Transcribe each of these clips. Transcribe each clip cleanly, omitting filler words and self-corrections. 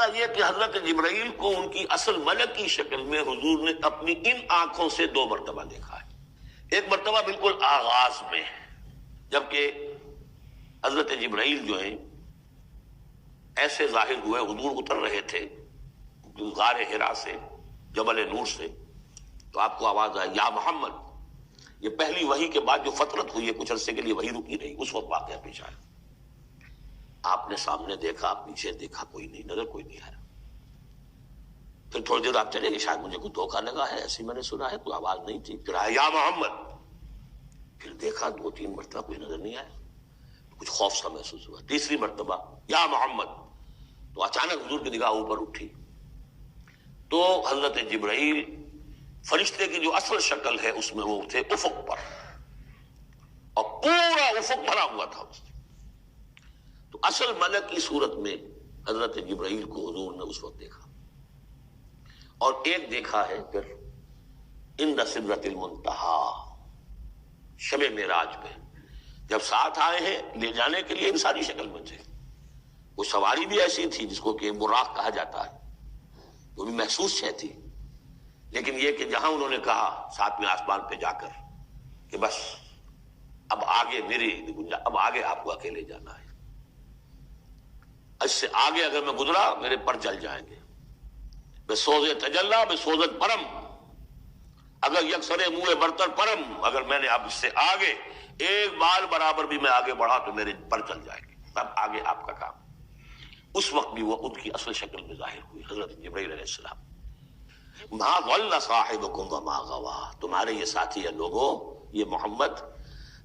البتہ یہ کہ حضرت جبرائیل کو ان کی اصل ملکی شکل میں حضور نے اپنی ان آنکھوں سے 2 مرتبہ دیکھا ہے۔ ایک مرتبہ بالکل آغاز میں، جبکہ حضرت جبرائیل جو ہیں ایسے ظاہر ہوئے، حضور اتر رہے تھے غار حرا سے، جبل نور سے، تو آپ کو آواز آئی یا محمد۔ یہ پہلی وحی کے بعد جو فترت ہوئی ہے، کچھ عرصے کے لیے وحی رکی رہی، اس وقت واقعہ پیش آیا۔ آپ نے سامنے دیکھا، پیچھے دیکھا، کوئی نہیں، نظر کوئی نہیں آیا۔ پھر تھوڑی دیر آپ چلے گئے، شاید مجھے کوئی دھوکہ لگا ہے، ایسی میں نے سنا ہے، کوئی آواز نہیں تھی۔ پھر آیا یا محمد، پھر دیکھا 2-3 مرتبہ کوئی نظر نہیں آیا، کچھ خوف سا محسوس ہوا۔ تیسری مرتبہ یا محمد، تو اچانک حضور کی نگاہ اوپر اٹھی، تو حضرت جبرائیل فرشتے کی جو اصل شکل ہے اس میں وہ تھے افق پر، اور پورا افق بھرا ہوا تھا اس سے۔ تو اصل ملک کی صورت میں حضرت جبرائیل کو حضور نے اس وقت دیکھا، اور ایک دیکھا ہے پھر عند سدرۃ المنتہا، شب معراج میں جب ساتھ آئے ہیں لے جانے کے لیے انسانی شکل میں تھے۔ وہ سواری بھی ایسی تھی جس کو کہ براق کہا جاتا ہے، وہ بھی محسوس شے تھی، لیکن یہ کہ جہاں انہوں نے کہا 7ویں آسمان پہ جا کر کہ بس اب آگے میری گنجائش، اب آگے آپ کو اکیلے جانا ہے، اس سے آگے اگر میں گزرا میرے پر جل جائیں گے، بے سوز تجلا بے سوزت پرم، اگر یکسر منہ برتر پرم، اگر میں نے اب اس سے آگے ایک بال برابر بھی میں آگے بڑھا تو میرے پر چل جائیں گے، تب آگے آپ کا کام۔ اس وقت بھی وہ ان کی اصل شکل میں ظاہر ہوئی، حضرت جبرائیل علیہ السلام۔ ما ضل صاحبکم وما غوا، تمہارے یہ ساتھی ہیں لوگوں، یہ محمد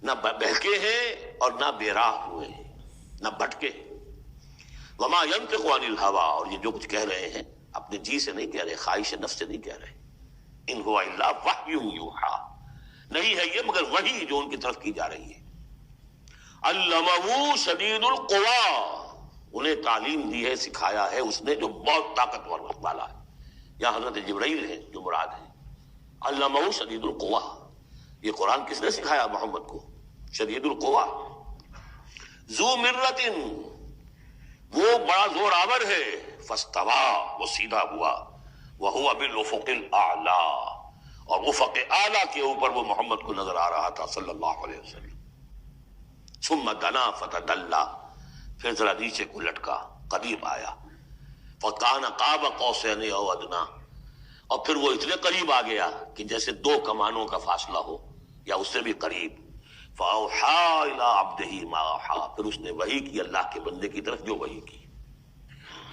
نہ بہکے ہیں اور نہ بے راہ ہوئے ہیں، نہ بھٹکے ہیں۔ وما ينطق عن الهوى، اور یہ جو کچھ کہہ رہے ہیں اپنے جی سے نہیں کہہ رہے، خواہش نفس سے نہیں کہہ رہے، ان هو الا وحی یوحی، نہیں ہے یہ مگر وحی جو ان کی طرف کی جا رہی ہے۔ علمہ شدید القوی، انہیں تعلیم دی ہے، سکھایا ہے اس نے جو بہت طاقتور والا ہے۔ یا حضرت جبرائیل ہیں جو مراد ہے، علمہ شدید القوی، یہ قرآن کس نے سکھایا محمد کو؟ شدید القوی، ذو مرۃ، وہ بڑا زور آور ہے، فاستوی، وہ سیدھا ہوا، وہو بالافق الاعلی، اور افق اعلیٰ کے اوپر وہ محمد کو نظر آ رہا تھا صلی اللہ علیہ وسلم۔ ثم دنا فتدلی، پھر ذرا نیچے کو لٹکا، قریب آیا، فکان قاب قوسین او ادنی، اور پھر وہ اتنے قریب آ گیا کہ جیسے 2 کمانوں کا فاصلہ ہو یا اس سے بھی قریب۔ فاوحی الی عبدہ ما اوحی، پھر اس نے وحی کی اللہ کے بندے کی طرف جو وحی کی۔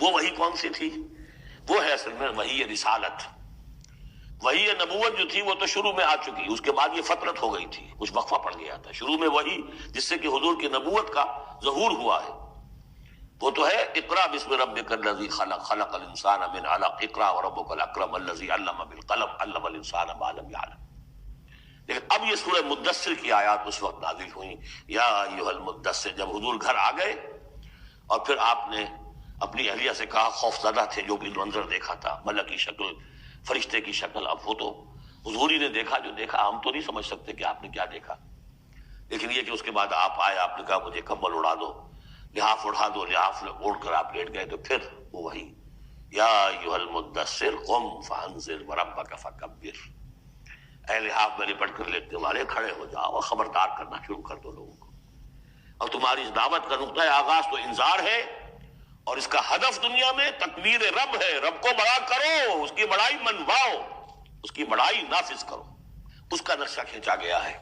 وہ وحی کون سی تھی؟ وہ ہے اصل میں وحی رسالت۔ وحی نبوت جو تھی وہ تو شروع میں آ چکی، اس کے بعد یہ فترت ہو گئی تھی، کچھ وقفہ پڑ گیا تھا۔ شروع میں وحی جس سے کہ حضور کی نبوت کا ظہور ہوا ہے وہ تو ہے اقرا بسم ربک الذی خلق، خلق الانسان من علق، اقرا وربک الاکرم الذی علم بالقلم، علم الانسان ما لم یعلم۔ لیکن اب یہ سورہ مدثر کی آیات اس وقت نازل ہوئیں، یا ایھا المدثر، جب حضور گھر آ گئے اور پھر آپ نے اپنی اہلیہ سے کہا، خوف زدہ تھے، جو بھی منظر دیکھا تھا، ملک کی شکل، فرشتے کی شکل، اب وہ تو حضور ہی نے دیکھا جو دیکھا، ہم تو نہیں سمجھ سکتے کہ آپ نے کیا دیکھا، لیکن یہ کہ اس کے بعد آپ آئے، آپ نے کہا مجھے کمبل اڑا دو، لحاف اڑا دو، لحاف اوڑھ کر آپ لیٹ گئے، تو پھر وہ وہی یا ایھا المدثر قم فانذر وربک فکبر، اے لحاف میں لپٹ کر لیٹنے والے کھڑے ہو جاؤ اور خبردار کرنا شروع کر دو لوگوں کو۔ اور تمہاری اس دعوت کا نقطۂ آغاز تو انذار ہے، اور اس کا ہدف دنیا میں تکبیر رب ہے، رب کو بڑا کرو، اس کی بڑائی منواؤ، اس کی بڑائی نافذ کرو، اس کا نقشہ کھینچا گیا ہے۔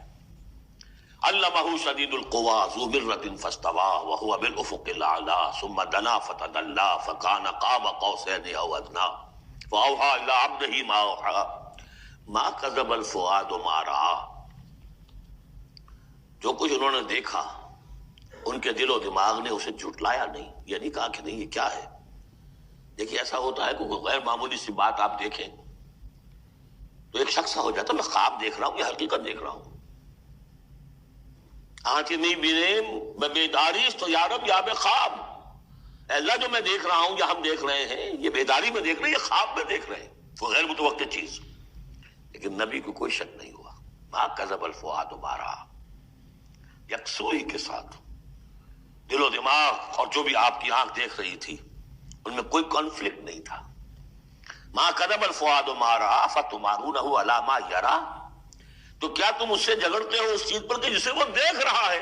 علمہ شدید القوی ذو مرۃ فاستوی وہو بالافق الاعلی ثم دنا فتدلی فکان قاب قوسین او ادنی فاوحی الی عبدہ ما اوحی ما کذب الفؤاد ما رأى، جو کچھ انہوں نے دیکھا ان کے دل و دماغ نے اسے جھٹلایا نہیں، یہ نہیں کہا کہ نہیں یہ کیا ہے۔ دیکھیے ایسا ہوتا ہے کہ کوئی غیر معمولی سی بات آپ دیکھیں تو ایک شخص ہو جاتا ہے میں خواب دیکھ رہا ہوں یا حقیقت دیکھ رہا ہوں، آنکھیں نہیں بینے میں بیداری تو یا رب یا بے خواب، اے اللہ جو میں دیکھ رہا ہوں یا ہم دیکھ رہے ہیں یہ بیداری میں دیکھ رہے ہیں، یہ خواب میں دیکھ رہے ہیں، وہ غیر متوقع چیز۔ لیکن نبی کو کوئی شک نہیں ہوا، ما کذب الفؤاد ما رأى، یکسوئی کے ساتھ دل و دماغ اور جو بھی آپ کی آنکھ دیکھ رہی تھی ان میں کوئی کانفلکٹ نہیں تھا. ما کذب الفؤاد ما رأى فتمارونه علی ما یری، تو کیا تم اس سے جھگڑتے ہو اس چیز پر کہ جسے وہ دیکھ رہا ہے؟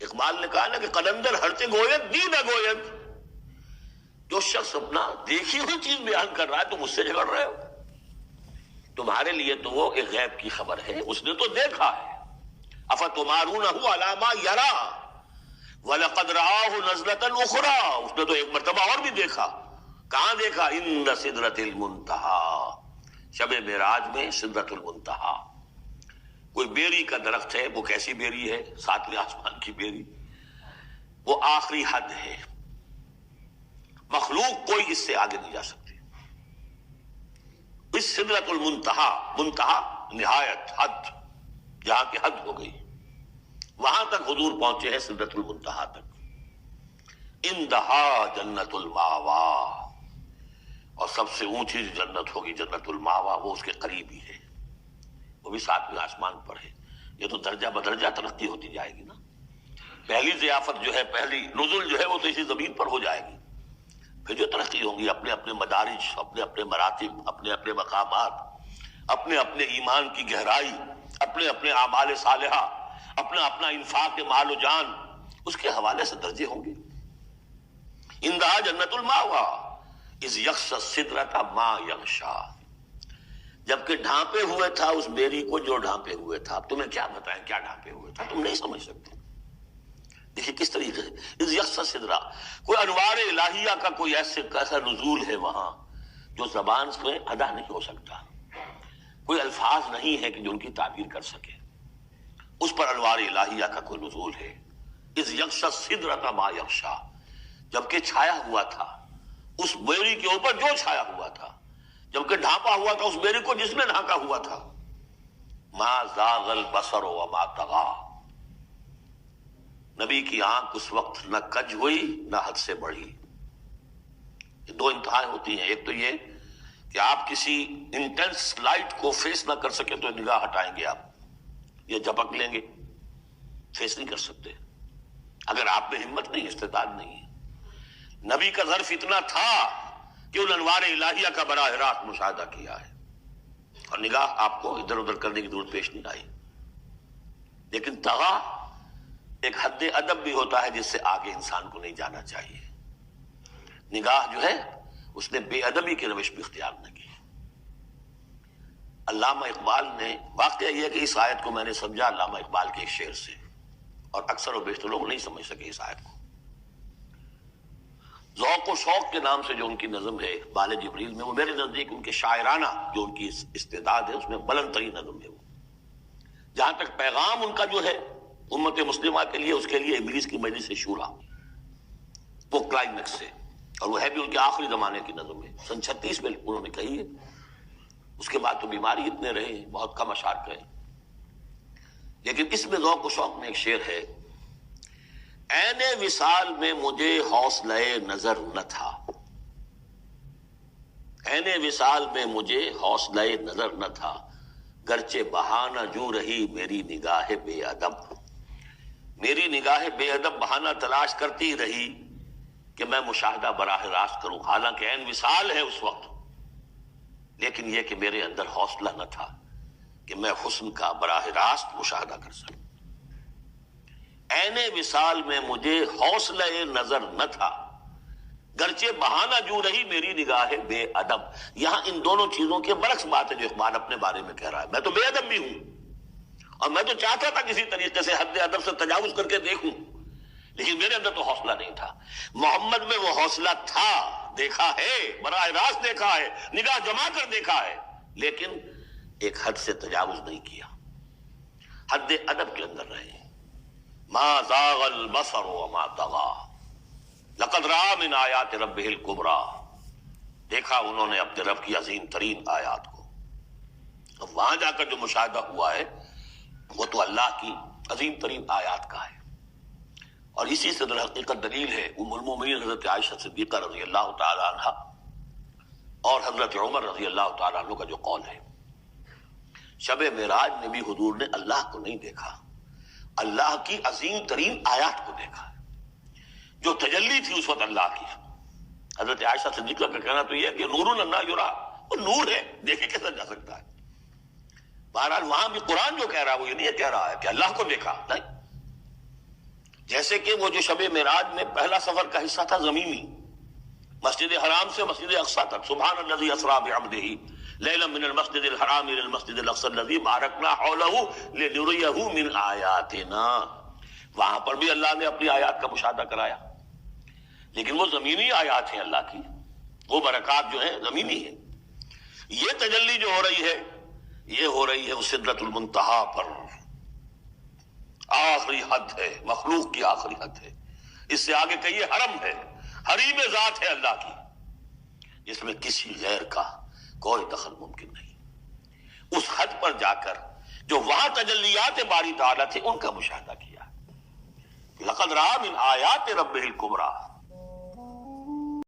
اقبال نے کہا نا کہ قلندر ہرچے گوید دید گوید، جو شخص اپنا دیکھی ہوئی چیز بیان کر رہا ہے تم اس سے جھگڑ رہے ہو. تمہارے لیے تو وہ ایک غیب کی خبر ہے، اس نے تو دیکھا ہے. افتمارونہ علی ما یری وَلَقَدْ رَآهُ نَزْلَةً أُخْرَىٰ، اس نے تو ایک مرتبہ اور بھی دیکھا. کہاں دیکھا؟ عند سدرۃ المنتہیٰ، شب معراج میں سدرۃ المنتہیٰ. کوئی بیری کا درخت ہے، وہ کیسی بیری ہے؟ ساتویں آسمان کی بیری، وہ آخری حد ہے. مخلوق کوئی اس سے آگے نہیں جا سکتی. اس سدرۃ المنتہیٰ، منتہا نہایت، حد، جہاں کی حد ہو گئی، وہاں تک حضور پہنچے ہیں، سدرۃ المنتہا تک. اندہا جنت الماوا، اور سب سے اونچی جنت ہوگی جنت الماوا، وہ اس کے قریب ہی ہے، وہ بھی ساتویں آسمان پر ہے. یہ تو درجہ بدرجہ ترقی ہوتی جائے گی نا. پہلی ضیافت جو ہے، پہلی نزل جو ہے، وہ تو اسی زمین پر ہو جائے گی. پھر جو ترقی ہوگی، اپنے اپنے مدارج، اپنے اپنے مراتب، اپنے اپنے مقامات، اپنے اپنے ایمان کی گہرائی، اپنے اپنے اعمال صالحہ، اپنا اپنا انفاق مال و جان، اس کے حوالے سے درجے ہوں گے. اندہا جنت الماوا اذ یغشی السدرۃ ما یغشی، جبکہ ڈھانپے ہوئے تھا اس بیری کو جو ڈھانپے ہوئے تھا. اب تمہیں کیا بتائیں کیا ڈھانپے ہوئے تھا، تم نہیں سمجھ سکتے. دیکھیں کس طریقے سے اذ یغشی السدرہ، کوئی انوار الہیہ کا کوئی ایسا نزول ہے وہاں جو زبان میں ادا نہیں ہو سکتا. کوئی الفاظ نہیں ہے کہ جو ان کی تعبیر کر سکے. اس پر انوار الہیہ کا کوئی نزول ہے. اذ یغشی السدرۃ ما یغشی، جبکہ چھایا ہوا تھا اس بیری کے اوپر جو چھایا ہوا تھا، جبکہ ڈھانپا ہوا تھا اس بیری کو جس نے ڈھانپا ہوا تھا. ما زاغ البصر وما طغی، نبی کی آنکھ اس وقت نہ کج ہوئی نہ حد سے بڑھی. یہ دو انتہائیں ہوتی ہیں. ایک تو یہ کہ آپ کسی انٹینس لائٹ کو فیس نہ کر سکے تو نگاہ ہٹائیں گے، آپ یہ جھپک لیں گے، فیس نہیں کر سکتے اگر آپ میں ہمت نہیں، استعداد نہیں ہے. نبی کا ظرف اتنا تھا کہ ان انوار الہیہ کا براہ راست مشاہدہ کیا ہے، اور نگاہ آپ کو ادھر ادھر کرنے کی ضرورت پیش نہیں آئی. لیکن طغا ایک حد ادب بھی ہوتا ہے جس سے آگے انسان کو نہیں جانا چاہیے. نگاہ جو ہے اس نے بے ادبی کی روش بھی اختیار نہ کی. علامہ اقبال نے، واقعہ یہ ہے کہ اس آیت کو میں نے سمجھا علامہ اقبال کے ایک شعر سے، اور اکثر و بیشتر لوگ نہیں سمجھ سکے اس آیت کو. ذوق و شوق کے نام سے جو ان کی نظم ہے بال جبریل میں، وہ میرے نزدیک ان کے شاعرانہ جو ان کی استعداد ہے اس میں بلند ترین نظم ہے. وہ جہاں تک پیغام ان کا جو ہے امت مسلمہ کے لیے، اس کے لیے ابلیس کی مجلس شورا، وہ کلائمیکس ہے، اور وہ ہے بھی ان کے آخری زمانے کی نظم ہے. سن 36 میں انہوں نے کہی ہے. اس کے بعد تو بیماری اتنے رہے، بہت کم اشعار کہے. لیکن اس میں ذوق و شوق میں ایک شعر ہے: عین وصال میں مجھے حوصلہ نظر نہ تھا، عین وصال میں مجھے حوصلہ نظر نہ تھا، گرچہ بہانہ جو رہی میری نگاہ بے ادب. میری نگاہ بے ادب بہانہ تلاش کرتی رہی کہ میں مشاہدہ براہ راست کروں، حالانکہ عین وصال ہے اس وقت، لیکن یہ کہ میرے اندر حوصلہ نہ تھا کہ میں حسن کا براہ راست مشاہدہ کر سکوں. عین وصال میں مجھے حوصلہ نظر نہ تھا، گرچہ بہانہ جو رہی میری نگاہ بے ادب. یہاں ان دونوں چیزوں کے برعکس بات ہے جو اقبال اپنے بارے میں کہہ رہا ہے. میں تو بے ادب بھی ہوں، اور میں تو چاہتا تھا کسی طریقے سے حد ادب سے تجاوز کر کے دیکھوں، لیکن میرے اندر تو حوصلہ نہیں تھا. محمد میں وہ حوصلہ تھا، دیکھا ہے، براہ راست دیکھا ہے، نگاہ جما کر دیکھا ہے، لیکن ایک حد سے تجاوز نہیں کیا، حد ادب کے اندر رہے. ما زاغ البصر وما طغى لقد رأى من آیات ربہ الکبریٰ، دیکھا انہوں نے اپنے رب کی عظیم ترین آیات کو. اب وہاں جا کر جو مشاہدہ ہوا ہے وہ تو اللہ کی عظیم ترین آیات کا ہے. اور اسی سے در حقیقت دلیل ہے ام المومنین حضرت عائشہ صدیقہ رضی اللہ تعالی عنہ اور حضرت عمر رضی اللہ تعالی عنہ کا جو قول ہے. شب معراج میں بھی حضور نے اللہ کو نہیں دیکھا، اللہ کی عظیم ترین آیات کو دیکھا. جو تجلی تجلی تھی اس وقت اللہ کی. حضرت عائشہ صدیقہ کا کہنا تو یہ ہے کہ نور لا یرا، وہ نور ہے، دیکھے کیسا جا سکتا ہے. بہرحال وہاں بھی قرآن جو کہہ رہا ہے وہ یہ نہیں کہہ رہا ہے کہ اللہ کو دیکھا، نہیں. جیسے کہ وہ جو شب معراج میں پہلا سفر کا حصہ تھا زمینی، مسجد حرام سے مسجد اقصی تک، سبحان الذی اسریٰ بعبدہ لیلا من المسجد الحرام الى المسجد الاقصی الذی بارکنا حولہ لنریہ من آیاتنا. وہاں پر بھی اللہ نے اپنی آیات کا مشاہدہ کرایا، لیکن وہ زمینی آیات ہیں اللہ کی، وہ برکات جو ہیں زمینی ہیں. یہ تجلی جو ہو رہی ہے یہ ہو رہی ہے اس سدرۃ المنتہا پر، آخری حد ہے، مخلوق کی آخری حد ہے. اس سے آگے کہیے حرم ہے، حریم ذات ہے اللہ کی، جس میں کسی غیر کا کوئی دخل ممکن نہیں. اس حد پر جا کر جو وہاں تجلیات باری تعالیٰ تھے ان کا مشاہدہ کیا. لقد رأى من آیات ربہ الکبریٰ،